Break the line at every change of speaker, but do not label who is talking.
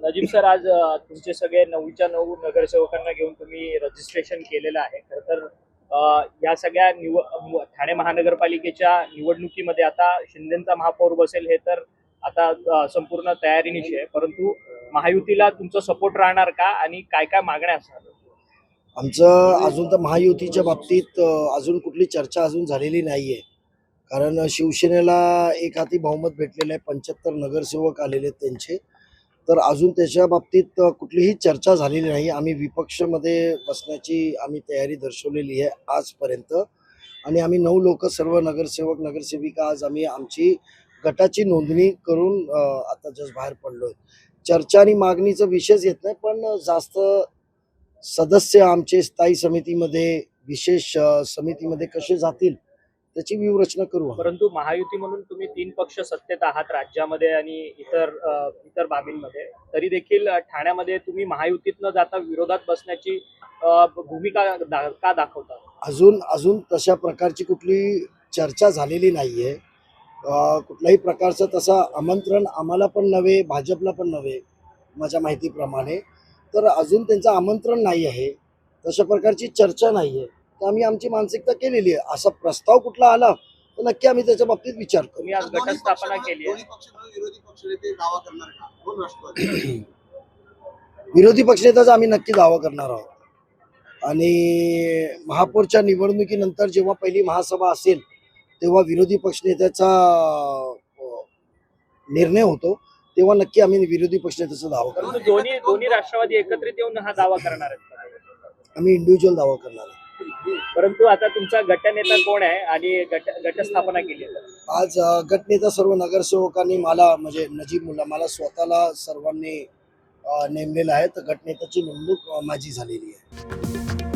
Najib sir, आज तुमचे सगळे 9च्या 9 नगरसेवकांना घेऊन तुम्ही रजिस्ट्रेशन केलेलं आहे. खरं तर या सगळ्या ठाणे महानगरपालिकेच्या निवडणुकीमध्ये आता शिंदेचा महापौर बसेल हे तर आता संपूर्ण तयारीनिशी आहे. परंतु महायुतीला तुमचा सपोर्ट राहणार का आणि काय काय मागण्या असणार?
आमचं अजून तर महायुतीच्या बाबतीत अजून कुठली चर्चा अजून झालेली नाहीये. कारण शिवसेनेला एक हाती बहुमत भेटलेलं आहे, 75 नगरसेवक आलेले आहेत त्यांचे. तर अजून त्याच्या बाबतीत कुठलीही चर्चा झालेली नाही. आम्ही विपक्षमध्ये बसण्याची आम्ही तयारी दर्शवलेली आहे आजपर्यंत. आणि आम्ही 9 लोक सर्व नगरसेवक नगरसेविका आज आम्ही आमची गटाची नोंदणी करून आता जस्ट बाहेर पडलोय. चर्चा आणि मागणीचा विषयच येत नाही, पण जास्त सदस्य आमचे स्थायी समितीमध्ये विशेष समितीमध्ये कसे जातील त्याची व्यूहरचना करू.
परंतु महायुती म्हणून तुम्ही 3 पक्ष सत्तेत आहात राज्यामध्ये आणि इतर बाबींमध्ये, तरी देखील ठाण्यामध्ये तुम्ही महायुतीत न जाता विरोधात बसण्याची भूमिका का दाखवता?
अजून तशा प्रकारची कुठली चर्चा झालेली नाहीये. कुठल्याही प्रकारचं तसं आमंत्रण आम्हाला पण नव्हे, भाजपला पण नव्हे माझ्या माहितीप्रमाणे. तर अजून त्यांचं आमंत्रण नाही आहे, तशा प्रकारची चर्चा नाही आहे. तर आम्ही आमची मानसिकता केलेली आहे. असा प्रस्ताव कुठला आला तर नक्की आम्ही त्याच्या बाबतीत विचार करू.
तुम्ही आज गटस्थापना केली आहे.
विरोधी पक्षनेत्याचा आम्ही नक्की दावा करणार आहोत. आणि महापौरच्या निवडणुकीनंतर जेव्हा पहिली महासभा असेल तेव्हा विरोधी पक्षनेत्याचा निर्णय होतो, तेव्हा नक्की आम्ही विरोधी पक्षनेत्याचा दावा करणार.
दोन्ही राष्ट्रवादी एकत्रित येऊन हा दावा करणार आहेत?
आम्ही इंडिव्हिज्युअल दावा करणार आहे.
परंतु आता तुमचा गटनेता कोण आहे आणि गटस्थापना केली आहे?
आज गटनेता सर्व नगरसेवकांनी मला म्हणजे नजीब मुल्ला मला स्वतःला सर्वांनी नेमलेलं आहे. तर गटनेत्याची नेमणूक माझी झालेली आहे.